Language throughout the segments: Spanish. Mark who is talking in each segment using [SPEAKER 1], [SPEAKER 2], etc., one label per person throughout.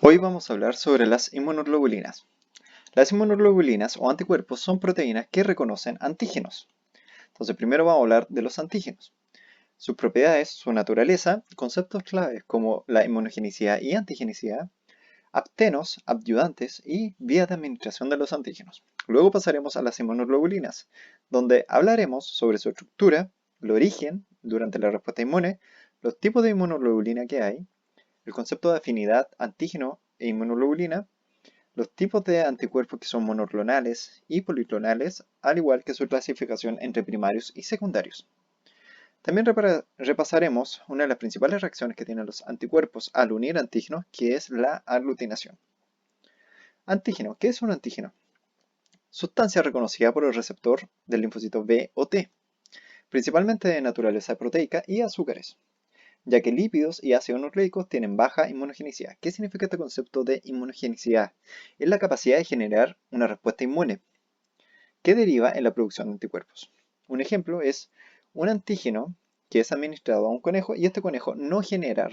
[SPEAKER 1] Hoy vamos a hablar sobre las inmunoglobulinas. Las inmunoglobulinas o anticuerpos son proteínas que reconocen antígenos. Entonces, primero vamos a hablar de los antígenos. Sus propiedades, su naturaleza, conceptos claves como la inmunogenicidad y antigenicidad, aptenos, adyuvantes y vías de administración de los antígenos. Luego pasaremos a las inmunoglobulinas, donde hablaremos sobre su estructura, el origen durante la respuesta inmune, los tipos de inmunoglobulina que hay, el concepto de afinidad antígeno e inmunoglobulina, los tipos de anticuerpos que son monoclonales y policlonales, al igual que su clasificación entre primarios y secundarios. También repasaremos una de las principales reacciones que tienen los anticuerpos al unir antígenos, que es la aglutinación. Antígeno. ¿Qué es un antígeno? Sustancia reconocida por el receptor del linfocito B o T, principalmente de naturaleza proteica y azúcares, ya que lípidos y ácidos nucleicos tienen baja inmunogenicidad. ¿Qué significa este concepto de inmunogenicidad? Es la capacidad de generar una respuesta inmune que deriva en la producción de anticuerpos. Un ejemplo es un antígeno que es administrado a un conejo y este conejo no genera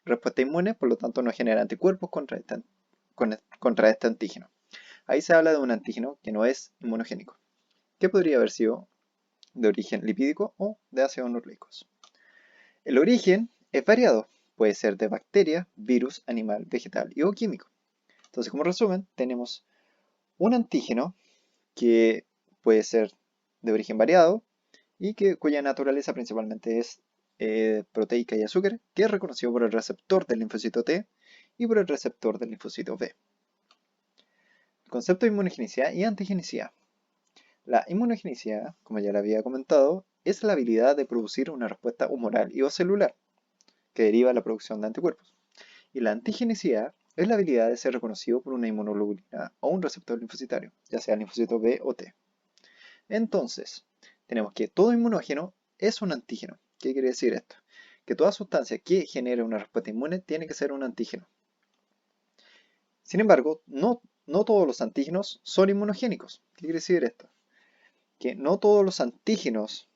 [SPEAKER 1] respuesta inmune, por lo tanto no genera anticuerpos contra este antígeno. Ahí se habla de un antígeno que no es inmunogénico, que podría haber sido de origen lipídico o de ácidos nucleicos. El origen es variado, puede ser de bacteria, virus, animal, vegetal y o químico. Entonces, como resumen, tenemos un antígeno que puede ser de origen variado y cuya naturaleza principalmente es proteica y azúcar, que es reconocido por el receptor del linfocito T y por el receptor del linfocito B. El concepto de inmunogenicidad y antigenicidad. La inmunogenicidad, como ya le había comentado, es la habilidad de producir una respuesta humoral y o celular, que deriva de la producción de anticuerpos. Y la antigenicidad es la habilidad de ser reconocido por una inmunoglobulina o un receptor linfocitario, ya sea el linfocito B o T. Entonces, tenemos que todo inmunógeno es un antígeno. ¿Qué quiere decir esto? Que toda sustancia que genere una respuesta inmune tiene que ser un antígeno. Sin embargo, no todos los antígenos son inmunogénicos. ¿Qué quiere decir esto? Que no todos los antígenos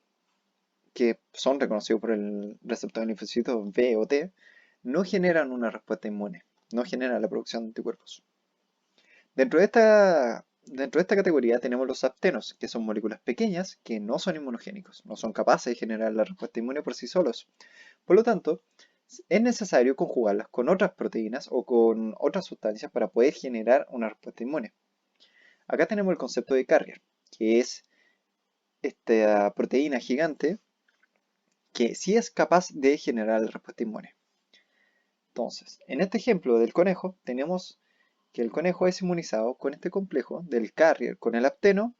[SPEAKER 1] que son reconocidos por el receptor del linfocito B o T no generan una respuesta inmune, no generan la producción de anticuerpos. Dentro de esta categoría tenemos los aptenos, que son moléculas pequeñas que no son inmunogénicos, no son capaces de generar la respuesta inmune por sí solos. Por lo tanto, es necesario conjugarlas con otras proteínas o con otras sustancias para poder generar una respuesta inmune. Acá tenemos el concepto de carrier, que es esta proteína gigante que sí es capaz de generar la respuesta inmune. Entonces, en este ejemplo del conejo, tenemos que el conejo es inmunizado con este complejo del carrier con el apteno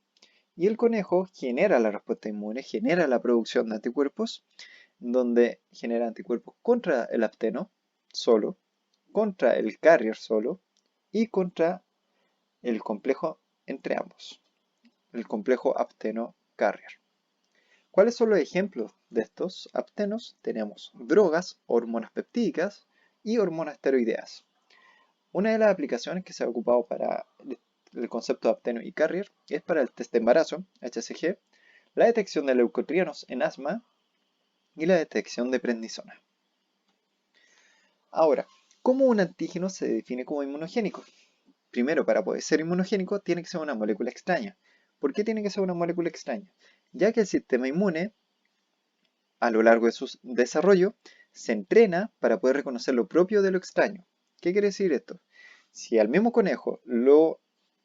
[SPEAKER 1] y el conejo genera la respuesta inmune, genera la producción de anticuerpos, donde genera anticuerpos contra el apteno solo, contra el carrier solo y contra el complejo entre ambos, el complejo apteno-carrier. ¿Cuáles son los ejemplos de estos aptenos? Tenemos drogas, hormonas peptídicas y hormonas esteroideas. Una de las aplicaciones que se ha ocupado para el concepto de apteno y carrier es para el test de embarazo, HCG, la detección de leucotrienos en asma y la detección de prednisona. Ahora, ¿cómo un antígeno se define como inmunogénico? Primero, para poder ser inmunogénico, tiene que ser una molécula extraña. ¿Por qué tiene que ser una molécula extraña? Ya que el sistema inmune, a lo largo de su desarrollo, se entrena para poder reconocer lo propio de lo extraño. ¿Qué quiere decir esto? Si al mismo conejo lo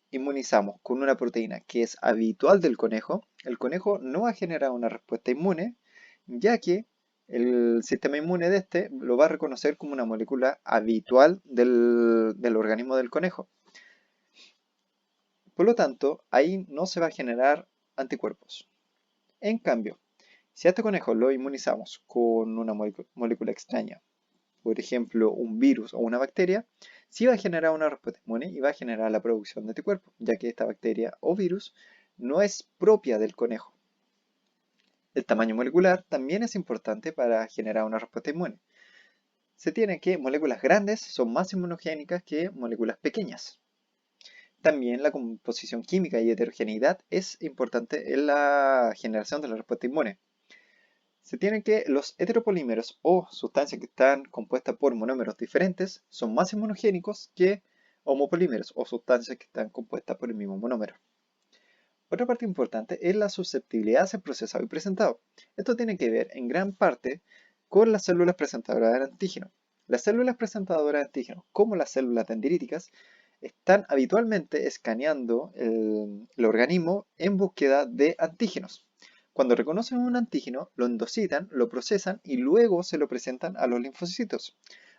[SPEAKER 1] inmunizamos con una proteína que es habitual del conejo, el conejo no va a generar una respuesta inmune, ya que el sistema inmune de este lo va a reconocer como una molécula habitual del organismo del conejo. Por lo tanto, ahí no se va a generar anticuerpos. En cambio, si a este conejo lo inmunizamos con una molécula extraña, por ejemplo, un virus o una bacteria, sí va a generar una respuesta inmune y va a generar la producción de anticuerpos, ya que esta bacteria o virus no es propia del conejo. El tamaño molecular también es importante para generar una respuesta inmune. Se tiene que moléculas grandes son más inmunogénicas que moléculas pequeñas. También la composición química y heterogeneidad es importante en la generación de la respuesta inmune. Se tiene que los heteropolímeros o sustancias que están compuestas por monómeros diferentes son más inmunogénicos que homopolímeros o sustancias que están compuestas por el mismo monómero. Otra parte importante es la susceptibilidad a ser procesado y presentado. Esto tiene que ver en gran parte con las células presentadoras de antígeno. Las células presentadoras de antígeno, como las células dendríticas, están habitualmente escaneando el organismo en búsqueda de antígenos. Cuando reconocen un antígeno, lo endocitan, lo procesan y luego se lo presentan a los linfocitos.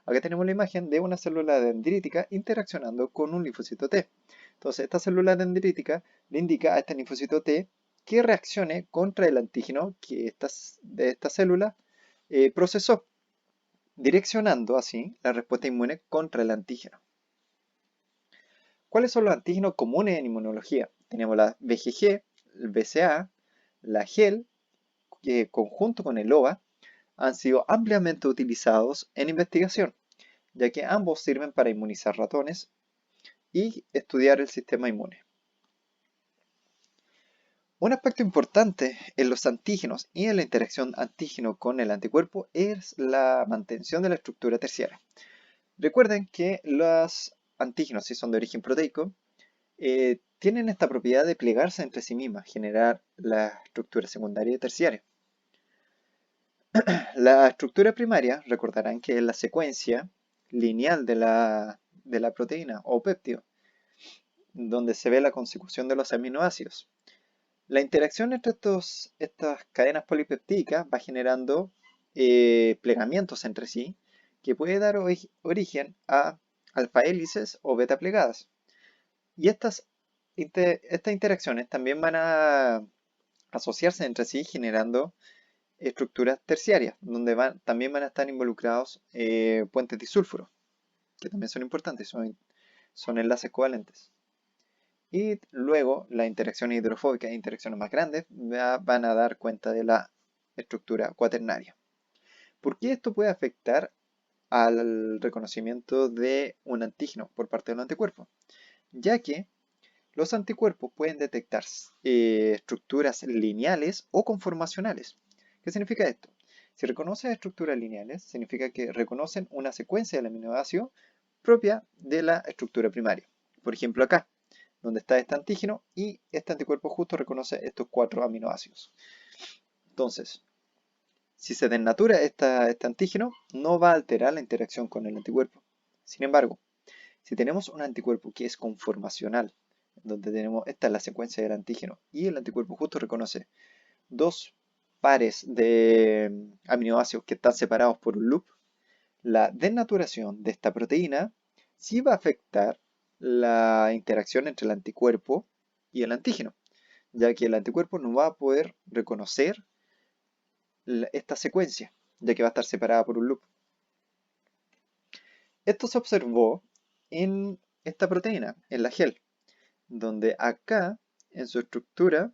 [SPEAKER 1] Acá tenemos la imagen de una célula dendrítica interaccionando con un linfocito T. Entonces, esta célula dendrítica le indica a este linfocito T que reaccione contra el antígeno que de esta célula procesó, direccionando así la respuesta inmune contra el antígeno. ¿Cuáles son los antígenos comunes en inmunología? Tenemos la BGG, el BCA, la GEL, que conjunto con el OVA han sido ampliamente utilizados en investigación, ya que ambos sirven para inmunizar ratones y estudiar el sistema inmune. Un aspecto importante en los antígenos y en la interacción antígeno con el anticuerpo es la mantención de la estructura terciaria. Recuerden que los antígenos, si son de origen proteico, tienen esta propiedad de plegarse entre sí mismas, generar la estructura secundaria y terciaria. La estructura primaria, recordarán que es la secuencia lineal de la proteína o péptido, donde se ve la consecución de los aminoácidos. La interacción entre estas cadenas polipeptídicas va generando plegamientos entre sí, que puede dar origen a alfa hélices o beta plegadas. Y estas interacciones también van a asociarse entre sí generando estructuras terciarias, donde también van a estar involucrados puentes disulfuros, que también son importantes, son enlaces covalentes. Y luego las interacciones hidrofóbicas e interacciones más grandes van a dar cuenta de la estructura cuaternaria. ¿Por qué esto puede afectar al reconocimiento de un antígeno por parte del anticuerpo? Ya que los anticuerpos pueden detectar estructuras lineales o conformacionales. ¿Qué significa esto? Si reconocen estructuras lineales, significa que reconocen una secuencia de aminoácidos propia de la estructura primaria. Por ejemplo, acá, donde está este antígeno y este anticuerpo justo reconoce estos 4 aminoácidos. Entonces, si se desnatura este antígeno, no va a alterar la interacción con el anticuerpo. Sin embargo, si tenemos un anticuerpo que es conformacional, donde esta es la secuencia del antígeno y el anticuerpo justo reconoce 2 pares de aminoácidos que están separados por un loop, la desnaturación de esta proteína sí va a afectar la interacción entre el anticuerpo y el antígeno, ya que el anticuerpo no va a poder reconocer esta secuencia, ya que va a estar separada por un loop. Esto se observó en esta proteína, en la GEL, donde acá, en su estructura,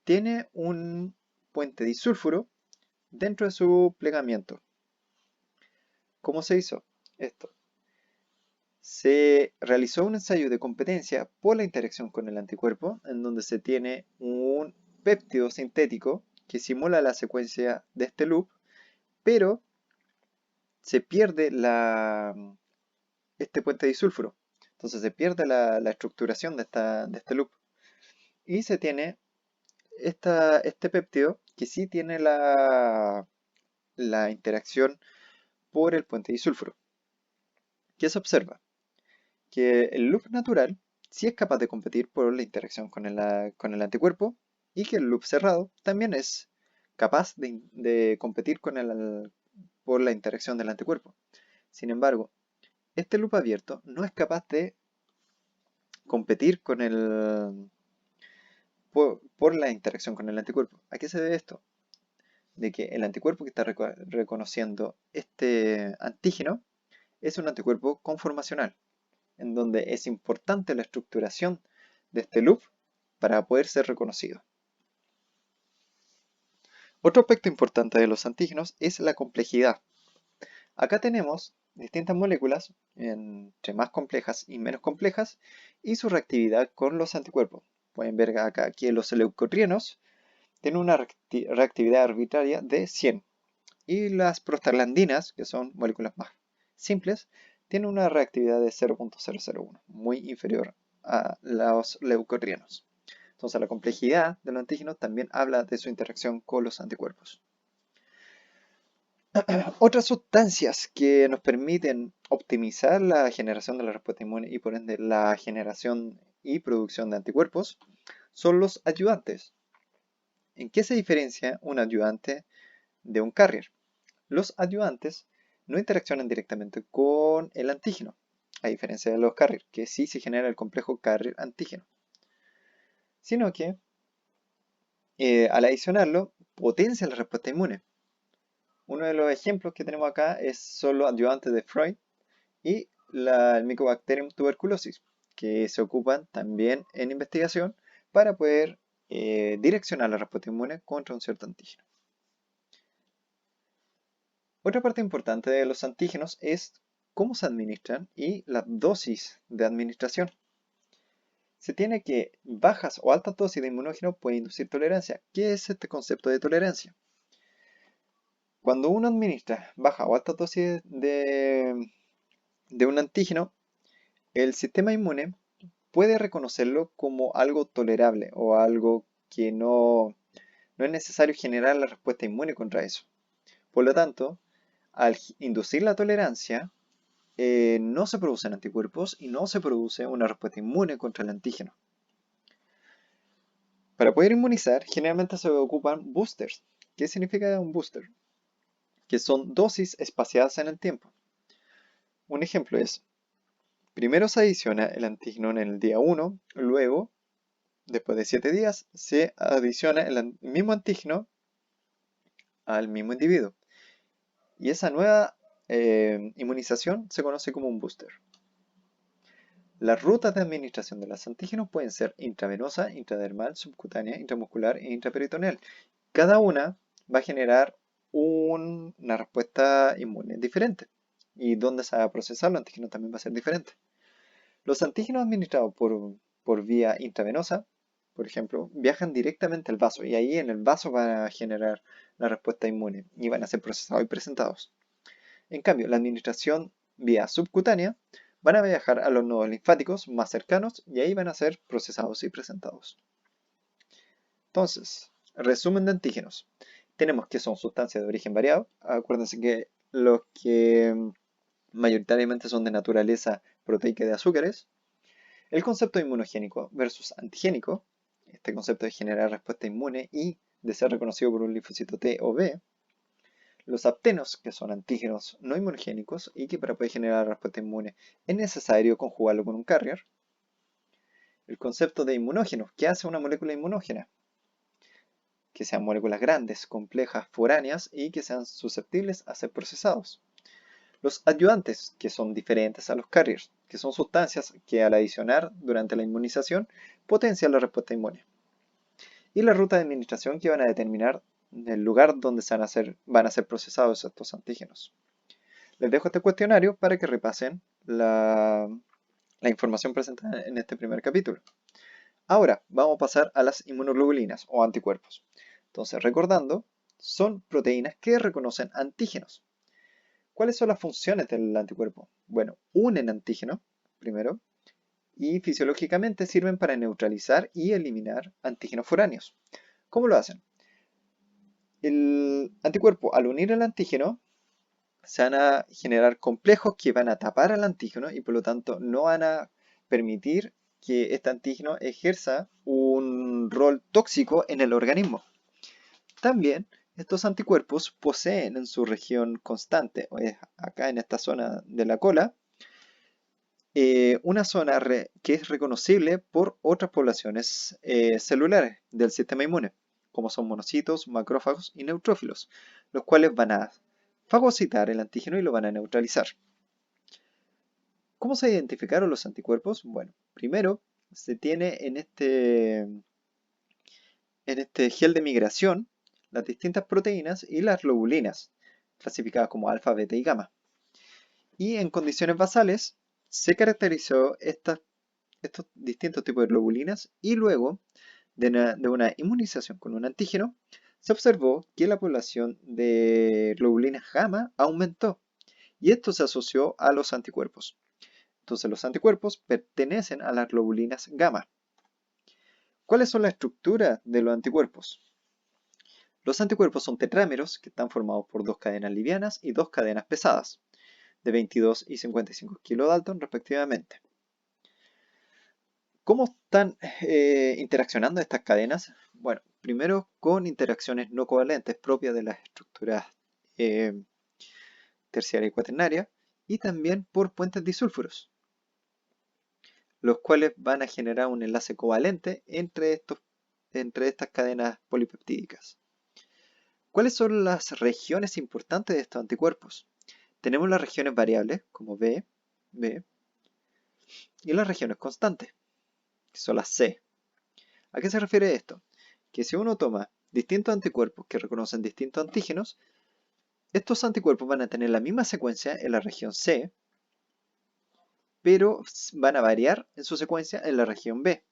[SPEAKER 1] tiene un puente disulfuro dentro de su plegamiento. ¿Cómo se hizo esto? Se realizó un ensayo de competencia por la interacción con el anticuerpo, en donde se tiene un péptido sintético que simula la secuencia de este loop, pero se pierde este puente disulfuro. Entonces se pierde la estructuración de este loop. Y se tiene este péptido que sí tiene la interacción por el puente disulfuro. ¿Qué se observa? Que el loop natural sí es capaz de competir por la interacción con el anticuerpo y que el loop cerrado también es capaz de competir por la interacción del anticuerpo. Sin embargo, este loop abierto no es capaz de competir por la interacción con el anticuerpo. ¿A qué se debe esto? De que el anticuerpo que está reconociendo este antígeno es un anticuerpo conformacional, en donde es importante la estructuración de este loop para poder ser reconocido. Otro aspecto importante de los antígenos es la complejidad. Acá tenemos distintas moléculas, entre más complejas y menos complejas, y su reactividad con los anticuerpos. Pueden ver acá que los leucotrienos tienen una reactividad arbitraria de 100. Y las prostaglandinas, que son moléculas más simples, tienen una reactividad de 0.001, muy inferior a los leucotrienos. Entonces la complejidad de los antígenos también habla de su interacción con los anticuerpos. Otras sustancias que nos permiten optimizar la generación de la respuesta inmune y por ende la generación y producción de anticuerpos son los ayudantes. ¿En qué se diferencia un ayudante de un carrier? Los ayudantes no interaccionan directamente con el antígeno, a diferencia de los carrier, que sí se genera el complejo carrier-antígeno, sino que al adicionarlo potencia la respuesta inmune. Uno de los ejemplos que tenemos acá son los ayudantes de Freud y el Mycobacterium tuberculosis, que se ocupan también en investigación para poder direccionar la respuesta inmune contra un cierto antígeno. Otra parte importante de los antígenos es cómo se administran y la dosis de administración. Se tiene que bajas o altas dosis de inmunógeno pueden inducir tolerancia. ¿Qué es este concepto de tolerancia? Cuando uno administra baja o altas dosis de un antígeno, el sistema inmune puede reconocerlo como algo tolerable o algo que no es necesario generar la respuesta inmune contra eso. Por lo tanto, al inducir la tolerancia, no se producen anticuerpos y no se produce una respuesta inmune contra el antígeno. Para poder inmunizar, generalmente se ocupan boosters. ¿Qué significa un booster? Que son dosis espaciadas en el tiempo. Un ejemplo es, primero se adiciona el antígeno en el día 1, luego, después de 7 días, se adiciona el mismo antígeno al mismo individuo. Y esa nueva inmunización se conoce como un booster. Las rutas de administración de los antígenos pueden ser intravenosa, intradermal, subcutánea, intramuscular e intraperitoneal. Cada una va a generar una respuesta inmune diferente. Y dónde se va a procesar los antígenos también va a ser diferente. Los antígenos administrados por vía intravenosa, por ejemplo, viajan directamente al vaso y ahí en el vaso van a generar la respuesta inmune y van a ser procesados y presentados. En cambio, la administración vía subcutánea van a viajar a los nodos linfáticos más cercanos y ahí van a ser procesados y presentados. Entonces, resumen de antígenos. Tenemos que son sustancias de origen variado. Acuérdense que los que mayoritariamente son de naturaleza proteica de azúcares. El concepto inmunogénico versus antigénico. Este concepto de generar respuesta inmune y de ser reconocido por un linfocito T o B. Los aptenos, que son antígenos no inmunogénicos y que para poder generar respuesta inmune es necesario conjugarlo con un carrier. El concepto de inmunógeno, ¿qué hace una molécula inmunógena? Que sean moléculas grandes, complejas, foráneas y que sean susceptibles a ser procesados. Los ayudantes, que son diferentes a los carriers, que son sustancias que al adicionar durante la inmunización potencian la respuesta inmune. Y la ruta de administración que van a determinar el lugar donde van a ser procesados estos antígenos. Les dejo este cuestionario para que repasen la información presentada en este primer capítulo. Ahora vamos a pasar a las inmunoglobulinas o anticuerpos. Entonces, recordando, son proteínas que reconocen antígenos. ¿Cuáles son las funciones del anticuerpo? Bueno, unen antígenos, primero, y fisiológicamente sirven para neutralizar y eliminar antígenos foráneos. ¿Cómo lo hacen? El anticuerpo, al unir el antígeno, se van a generar complejos que van a tapar al antígeno y por lo tanto no van a permitir que este antígeno ejerza un rol tóxico en el organismo. También estos anticuerpos poseen en su región constante, o es acá en esta zona de la cola, una zona que es reconocible por otras poblaciones celulares del sistema inmune, como son monocitos, macrófagos y neutrófilos, los cuales van a fagocitar el antígeno y lo van a neutralizar. ¿Cómo se identificaron los anticuerpos? Bueno, primero se tiene en este gel de migración las distintas proteínas y las globulinas, clasificadas como alfa, beta y gamma. Y en condiciones basales se caracterizó estos distintos tipos de globulinas y luego de una inmunización con un antígeno, se observó que la población de globulinas gamma aumentó y esto se asoció a los anticuerpos. Entonces los anticuerpos pertenecen a las globulinas gamma. ¿Cuáles son las estructuras de los anticuerpos? Los anticuerpos son tetrámeros que están formados por dos cadenas livianas y dos cadenas pesadas, de 22 y 55 kilodalton respectivamente. ¿Cómo están interaccionando estas cadenas? Bueno, primero con interacciones no covalentes propias de las estructuras terciaria y cuaternaria, y también por puentes disulfuros, los cuales van a generar un enlace covalente entre estas cadenas polipeptídicas. ¿Cuáles son las regiones importantes de estos anticuerpos? Tenemos las regiones variables, como B, y las regiones constantes, que son las C. ¿A qué se refiere esto? Que si uno toma distintos anticuerpos que reconocen distintos antígenos, estos anticuerpos van a tener la misma secuencia en la región C, pero van a variar en su secuencia en la región B.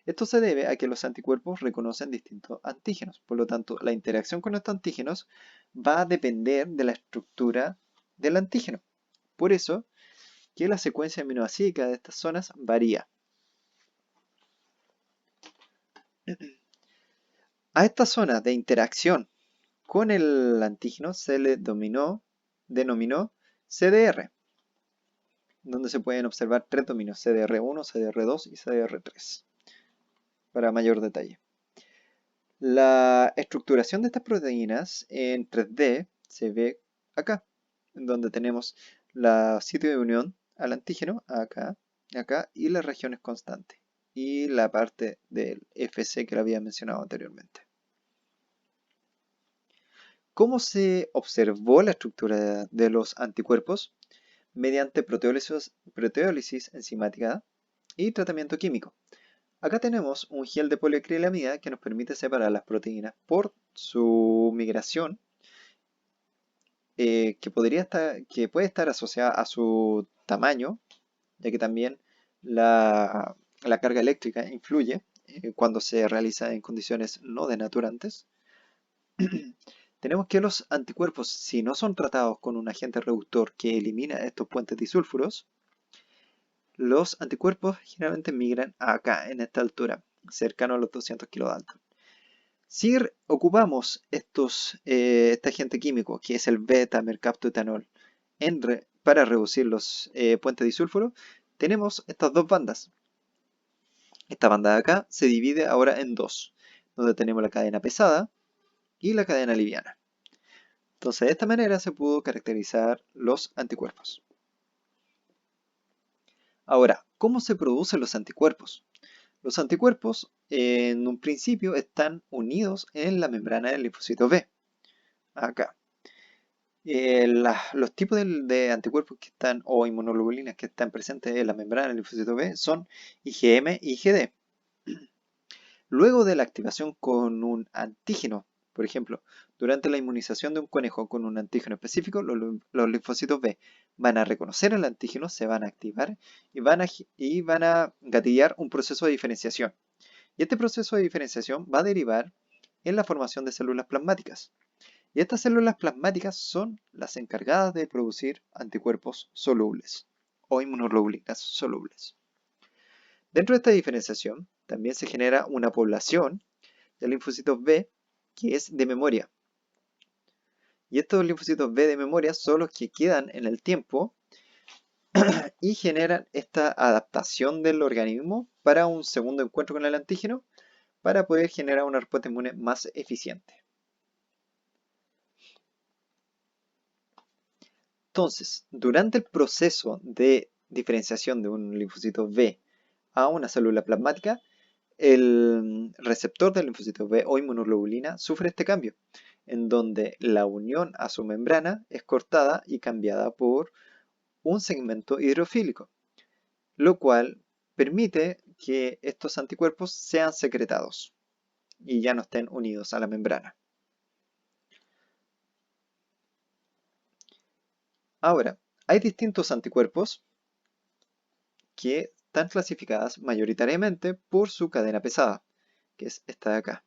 [SPEAKER 1] Esto se debe a que los anticuerpos reconocen distintos antígenos. Por lo tanto, la interacción con estos antígenos va a depender de la estructura del antígeno. Por eso, que la secuencia aminoácidica de estas zonas varía. A esta zona de interacción con el antígeno se le denominó CDR, donde se pueden observar tres dominios, CDR1, CDR2 y CDR3, para mayor detalle. La estructuración de estas proteínas en 3D se ve acá, en donde tenemos el sitio de unión al antígeno, acá, y las regiones constantes, y la parte del FC que lo había mencionado anteriormente. ¿Cómo se observó la estructura de los anticuerpos? Mediante proteólisis enzimática y tratamiento químico. Acá tenemos un gel de poliacrilamida que nos permite separar las proteínas por su migración, que puede estar asociada a su tamaño, ya que también la carga eléctrica influye cuando se realiza en condiciones no denaturantes. Tenemos que los anticuerpos, si no son tratados con un agente reductor que elimina estos puentes disulfuros, los anticuerpos generalmente migran acá, en esta altura, cercano a los 200 kilodalton. Si ocupamos este agente químico, que es el beta-mercaptoetanol, para reducir los puentes disulfuros, tenemos estas dos bandas. Esta banda de acá se divide ahora en dos, donde tenemos la cadena pesada y la cadena liviana. Entonces, de esta manera se pudo caracterizar los anticuerpos. Ahora, ¿cómo se producen los anticuerpos? Los anticuerpos en un principio están unidos en la membrana del linfocito B, acá. Los tipos de anticuerpos que están, o inmunoglobulinas que están presentes en la membrana del linfocito B son IgM y IgD. Luego de la activación con un antígeno, por ejemplo, durante la inmunización de un conejo con un antígeno específico, los linfocitos B van a reconocer el antígeno, se van a activar y van a gatillar un proceso de diferenciación. Y este proceso de diferenciación va a derivar en la formación de células plasmáticas. Y estas células plasmáticas son las encargadas de producir anticuerpos solubles o inmunoglobulinas solubles. Dentro de esta diferenciación también se genera una población de linfocitos B que es de memoria. Y estos linfocitos B de memoria son los que quedan en el tiempo y generan esta adaptación del organismo para un segundo encuentro con el antígeno para poder generar una respuesta inmune más eficiente. Entonces, durante el proceso de diferenciación de un linfocito B a una célula plasmática, el receptor del linfocito B o inmunoglobulina sufre este cambio, en donde la unión a su membrana es cortada y cambiada por un segmento hidrofílico, lo cual permite que estos anticuerpos sean secretados y ya no estén unidos a la membrana. Ahora, hay distintos anticuerpos que están clasificadas mayoritariamente por su cadena pesada. que es esta de acá,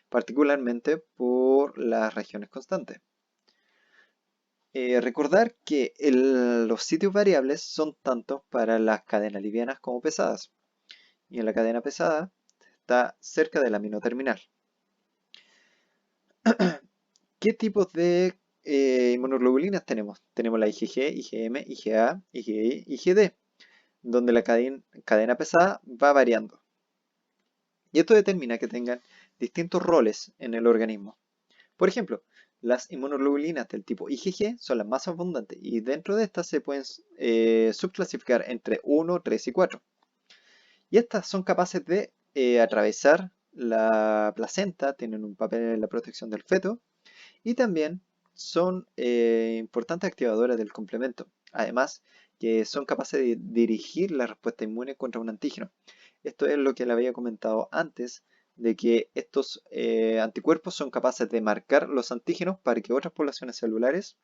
[SPEAKER 1] particularmente por las regiones constantes. Recordar que los sitios variables son tanto para las cadenas livianas como pesadas, y en la cadena pesada está cerca del amino terminal. ¿Qué tipos de inmunoglobulinas tenemos? Tenemos la IgG, IgM, IgA, IgI, IgD, donde la cadena pesada va variando. Y esto determina que tengan distintos roles en el organismo. Por ejemplo, las inmunoglobulinas del tipo IgG son las más abundantes y dentro de estas se pueden subclasificar entre 1, 3 y 4. Y estas son capaces de atravesar la placenta, tienen un papel en la protección del feto y también son importantes activadoras del complemento. Además, que son capaces de dirigir la respuesta inmune contra un antígeno. Esto es lo que le había comentado antes, de que estos anticuerpos son capaces de marcar los antígenos para que otras poblaciones celulares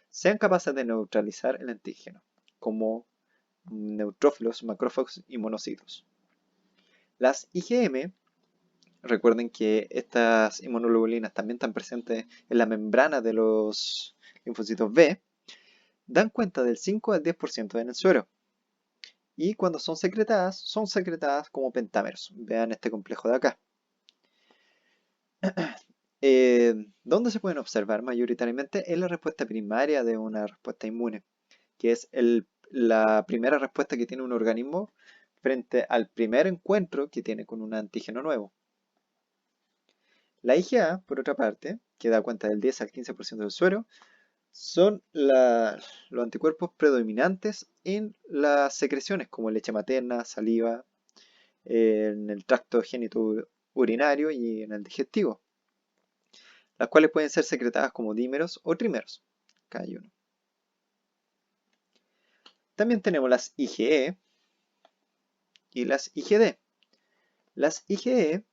[SPEAKER 1] sean capaces de neutralizar el antígeno, como neutrófilos, macrófagos y monocitos. Las IgM, recuerden que estas inmunoglobulinas también están presentes en la membrana de los linfocitos B, dan cuenta del 5 al 10% en el suero. Y cuando son secretadas como pentámeros. Vean este complejo de acá. ¿Dónde se pueden observar mayoritariamente? En la respuesta primaria de una respuesta inmune, que es la primera respuesta que tiene un organismo frente al primer encuentro que tiene con un antígeno nuevo. La IgA, por otra parte, que da cuenta del 10 al 15% del suero, son los anticuerpos predominantes en las secreciones como leche materna, saliva, en el tracto genitourinario y en el digestivo, las cuales pueden ser secretadas como dímeros o trímeros, cada uno. También tenemos las IgE y las IgD. Las IgE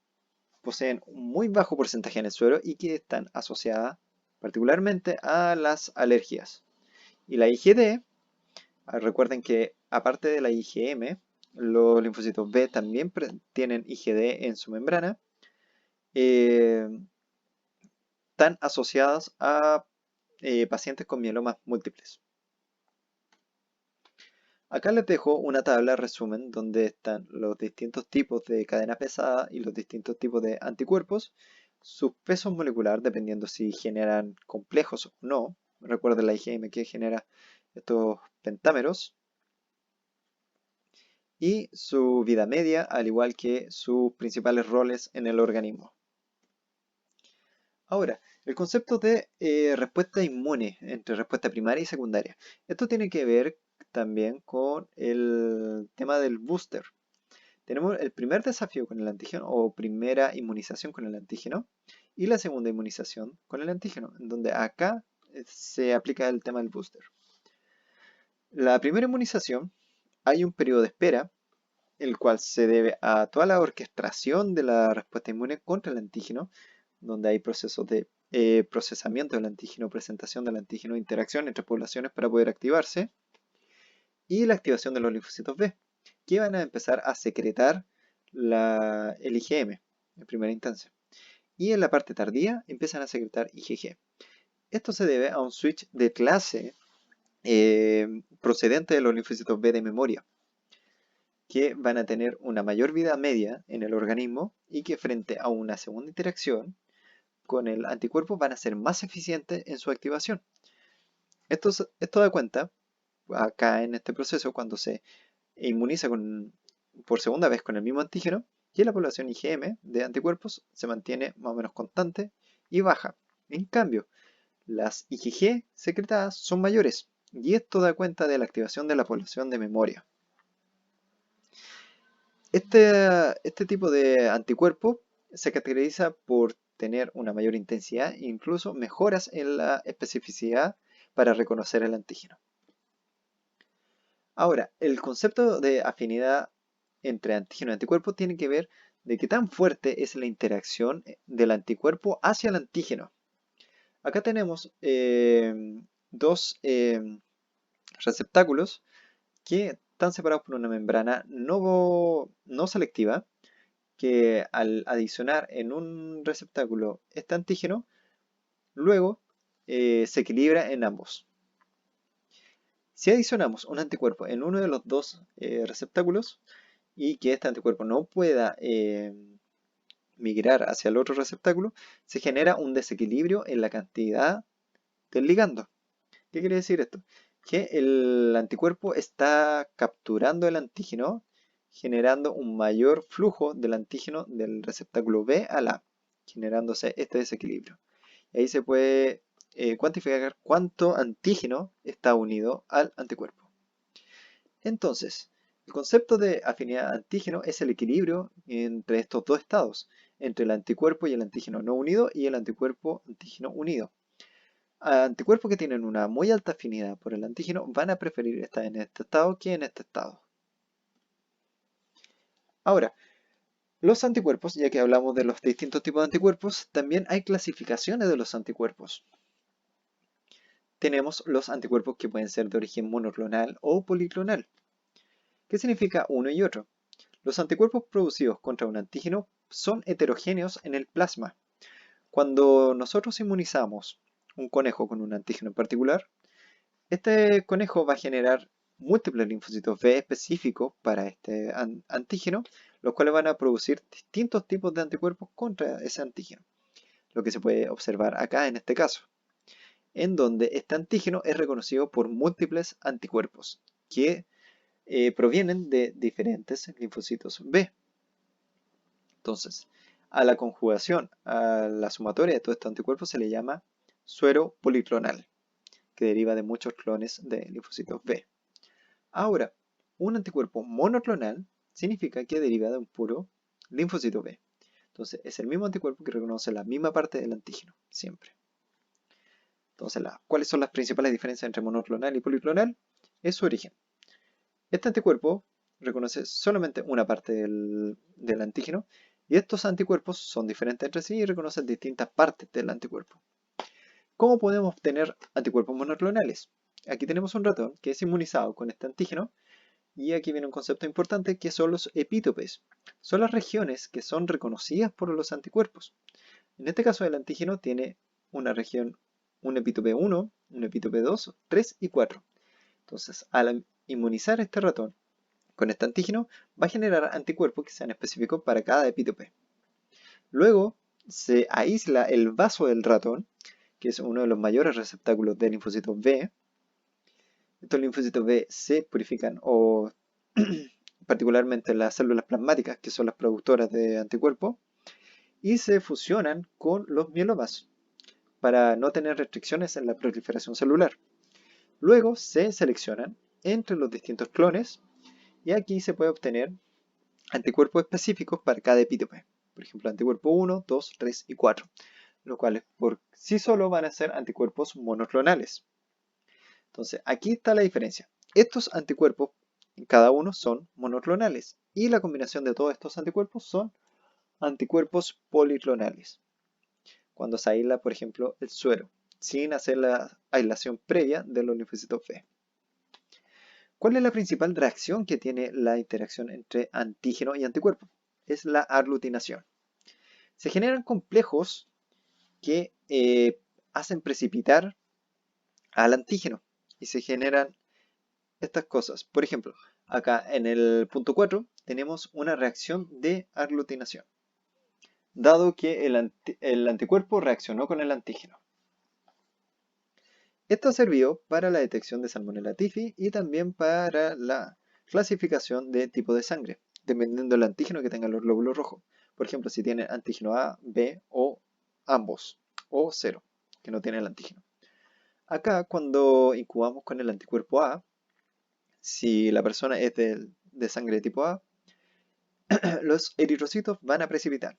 [SPEAKER 1] poseen un muy bajo porcentaje en el suero y que están asociadas particularmente a las alergias. Y la IgD, recuerden que aparte de la IgM, los linfocitos B también tienen IgD en su membrana. Están asociadas a pacientes con mielomas múltiples. Acá les dejo una tabla resumen donde están los distintos tipos de cadena pesada y los distintos tipos de anticuerpos, sus pesos molecular dependiendo si generan complejos o no. Recuerden la IgM que genera estos pentámeros. Y su vida media, al igual que sus principales roles en el organismo. Ahora, el concepto de respuesta inmune entre respuesta primaria y secundaria. Esto tiene que ver también con el tema del booster. Tenemos el primer desafío con el antígeno o primera inmunización con el antígeno y la segunda inmunización con el antígeno, en donde acá se aplica el tema del booster. La primera inmunización hay un periodo de espera, el cual se debe a toda la orquestación de la respuesta inmune contra el antígeno, donde hay procesos de procesamiento del antígeno, presentación del antígeno, interacción entre poblaciones para poder activarse, y la activación de los linfocitos B, que van a empezar a secretar el IgM en primera instancia. Y en la parte tardía empiezan a secretar IgG. Esto se debe a un switch de clase procedente de los linfocitos B de memoria, que van a tener una mayor vida media en el organismo y que frente a una segunda interacción con el anticuerpo van a ser más eficientes en su activación. Esto da cuenta acá en este proceso cuando se inmuniza por segunda vez con el mismo antígeno que la población IgM de anticuerpos se mantiene más o menos constante y baja. En cambio, las IgG secretadas son mayores y esto da cuenta de la activación de la población de memoria. Este tipo de anticuerpo se caracteriza por tener una mayor intensidad e incluso mejoras en la especificidad para reconocer el antígeno. Ahora, el concepto de afinidad entre antígeno y anticuerpo tiene que ver de qué tan fuerte es la interacción del anticuerpo hacia el antígeno. Acá tenemos dos receptáculos que están separados por una membrana no selectiva, que al adicionar en un receptáculo este antígeno, luego se equilibra en ambos. Si adicionamos un anticuerpo en uno de los dos receptáculos y que este anticuerpo no pueda migrar hacia el otro receptáculo, se genera un desequilibrio en la cantidad del ligando. ¿Qué quiere decir esto? Que el anticuerpo está capturando el antígeno, generando un mayor flujo del antígeno del receptáculo B al A, generándose este desequilibrio. Y ahí se puede cuantificar cuánto antígeno está unido al anticuerpo. Entonces, el concepto de afinidad antígeno es el equilibrio entre estos dos estados, entre el anticuerpo y el antígeno no unido y el anticuerpo antígeno unido. Anticuerpos que tienen una muy alta afinidad por el antígeno van a preferir estar en este estado que en este estado. Ahora, los anticuerpos, ya que hablamos de los distintos tipos de anticuerpos, también hay clasificaciones de los anticuerpos. Tenemos los anticuerpos que pueden ser de origen monoclonal o policlonal. ¿Qué significa uno y otro? Los anticuerpos producidos contra un antígeno son heterogéneos en el plasma. Cuando nosotros inmunizamos un conejo con un antígeno en particular, este conejo va a generar múltiples linfocitos B específicos para este antígeno, los cuales van a producir distintos tipos de anticuerpos contra ese antígeno. Lo que se puede observar acá en este caso, en donde este antígeno es reconocido por múltiples anticuerpos que provienen de diferentes linfocitos B. Entonces, a la conjugación, a la sumatoria de todos estos anticuerpos se le llama suero policlonal, que deriva de muchos clones de linfocitos B. Ahora, un anticuerpo monoclonal significa que deriva de un puro linfocito B. Entonces, es el mismo anticuerpo que reconoce la misma parte del antígeno, siempre. Entonces, ¿cuáles son las principales diferencias entre monoclonal y policlonal? Es su origen. Este anticuerpo reconoce solamente una parte del antígeno y estos anticuerpos son diferentes entre sí y reconocen distintas partes del anticuerpo. ¿Cómo podemos obtener anticuerpos monoclonales? Aquí tenemos un ratón que es inmunizado con este antígeno y aquí viene un concepto importante que son los epítopes. Son las regiones que son reconocidas por los anticuerpos. En este caso el antígeno tiene una región, un epítope 1, un epítope 2, 3 y 4. Entonces al inmunizar a este ratón con este antígeno va a generar anticuerpos que sean específicos para cada epítope. Luego se aísla el vaso del ratón, que es uno de los mayores receptáculos de linfocitos B. Estos linfocitos B se purifican o particularmente las células plasmáticas, que son las productoras de anticuerpos, y se fusionan con los mielomas para no tener restricciones en la proliferación celular. Luego se seleccionan entre los distintos clones y aquí se puede obtener anticuerpos específicos para cada epítope. Por ejemplo, anticuerpo 1, 2, 3 y 4, los cuales por sí solo van a ser anticuerpos monoclonales. Entonces, aquí está la diferencia. Estos anticuerpos, cada uno son monoclonales y la combinación de todos estos anticuerpos son anticuerpos policlonales. Cuando se aísla, por ejemplo, el suero, sin hacer la aislación previa de los linfocitos B. ¿Cuál es la principal reacción que tiene la interacción entre antígeno y anticuerpo? Es la aglutinación. Se generan complejos que hacen precipitar al antígeno y se generan estas cosas. Por ejemplo, acá en el punto 4 tenemos una reacción de aglutinación, dado que el anticuerpo reaccionó con el antígeno. Esto sirvió para la detección de Salmonella typhi y también para la clasificación de tipo de sangre, dependiendo del antígeno que tengan los glóbulos rojos. Por ejemplo, si tienen antígeno A, B o ambos, o cero, que no tiene el antígeno. Acá, cuando incubamos con el anticuerpo A, si la persona es de sangre de tipo A, los eritrocitos van a precipitar.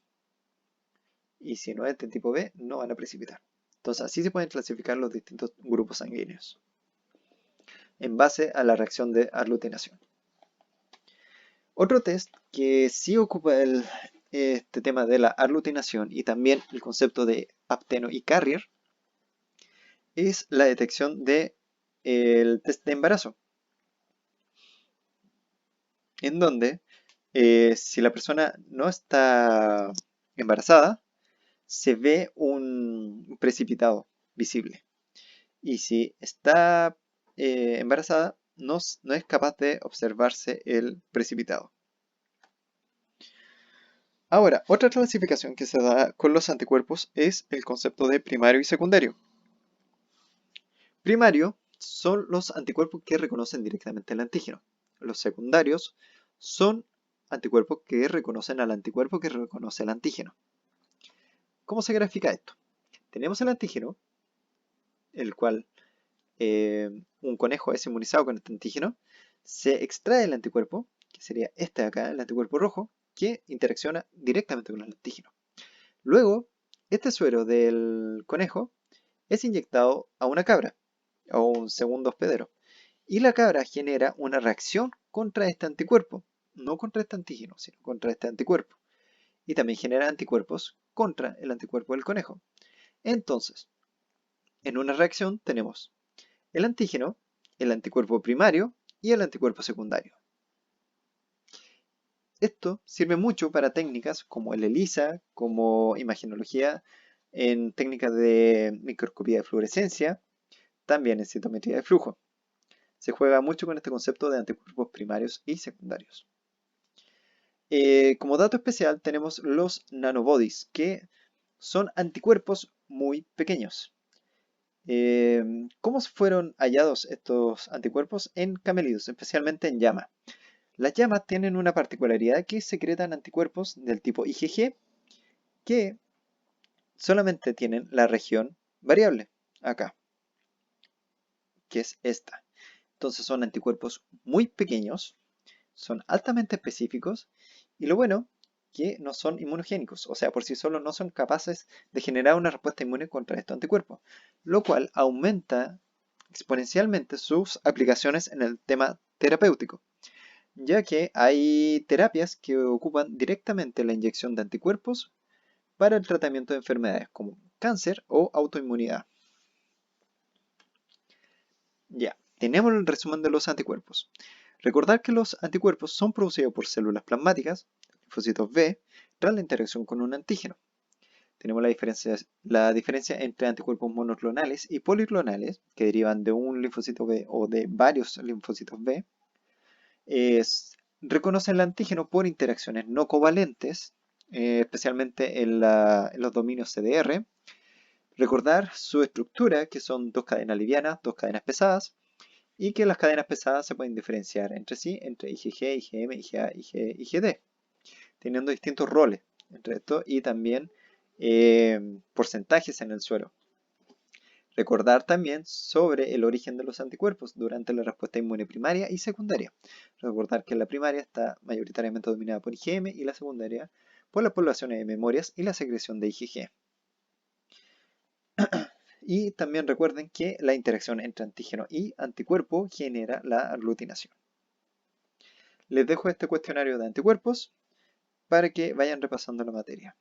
[SPEAKER 1] Y si no es de tipo B, no van a precipitar. Entonces, así se pueden clasificar los distintos grupos sanguíneos en base a la reacción de aglutinación. Otro test que sí ocupa este tema de la aglutinación y también el concepto de apteno y carrier es la detección del test de embarazo, en donde Si la persona no está embarazada, se ve un precipitado visible. Y si está embarazada, no es capaz de observarse el precipitado. Ahora, otra clasificación que se da con los anticuerpos es el concepto de primario y secundario. Primario son los anticuerpos que reconocen directamente el antígeno. Los secundarios son anticuerpos que reconocen al anticuerpo que reconoce el antígeno. ¿Cómo se grafica esto? Tenemos el antígeno, el cual un conejo es inmunizado con este antígeno, se extrae el anticuerpo, que sería este de acá, el anticuerpo rojo, que interacciona directamente con el antígeno. Luego, este suero del conejo es inyectado a una cabra, o un segundo hospedero, y la cabra genera una reacción contra este anticuerpo, no contra este antígeno, sino contra este anticuerpo, y también genera anticuerpos contra el anticuerpo del conejo. Entonces, en una reacción tenemos el antígeno, el anticuerpo primario y el anticuerpo secundario. Esto sirve mucho para técnicas como el ELISA, como imagenología, en técnicas de microscopía de fluorescencia, también en citometría de flujo. Se juega mucho con este concepto de anticuerpos primarios y secundarios. Como dato especial tenemos los nanobodies, que son anticuerpos muy pequeños. ¿Cómo fueron hallados estos anticuerpos? En camélidos, especialmente en llama. Las llamas tienen una particularidad que secretan anticuerpos del tipo IgG que solamente tienen la región variable, acá, que es esta. Entonces son anticuerpos muy pequeños, son altamente específicos y lo bueno que no son inmunogénicos, o sea, por sí solos no son capaces de generar una respuesta inmune contra estos anticuerpos, lo cual aumenta exponencialmente sus aplicaciones en el tema terapéutico, ya que hay terapias que ocupan directamente la inyección de anticuerpos para el tratamiento de enfermedades como cáncer o autoinmunidad. Ya, tenemos el resumen de los anticuerpos. Recordar que los anticuerpos son producidos por células plasmáticas, linfocitos B, tras la interacción con un antígeno. Tenemos la diferencia entre anticuerpos monoclonales y policlonales, que derivan de un linfocito B o de varios linfocitos B. Reconocen el antígeno por interacciones no covalentes, especialmente en los dominios CDR. Recordar su estructura, que son dos cadenas livianas, dos cadenas pesadas, y que las cadenas pesadas se pueden diferenciar entre sí, entre IgG, IgM, IgA, Ig, IgD, teniendo distintos roles entre esto y también porcentajes en el suero. Recordar también sobre el origen de los anticuerpos durante la respuesta inmune primaria y secundaria. Recordar que la primaria está mayoritariamente dominada por IgM y la secundaria por las poblaciones de memorias y la secreción de IgG. Y también recuerden que la interacción entre antígeno y anticuerpo genera la aglutinación. Les dejo este cuestionario de anticuerpos para que vayan repasando la materia.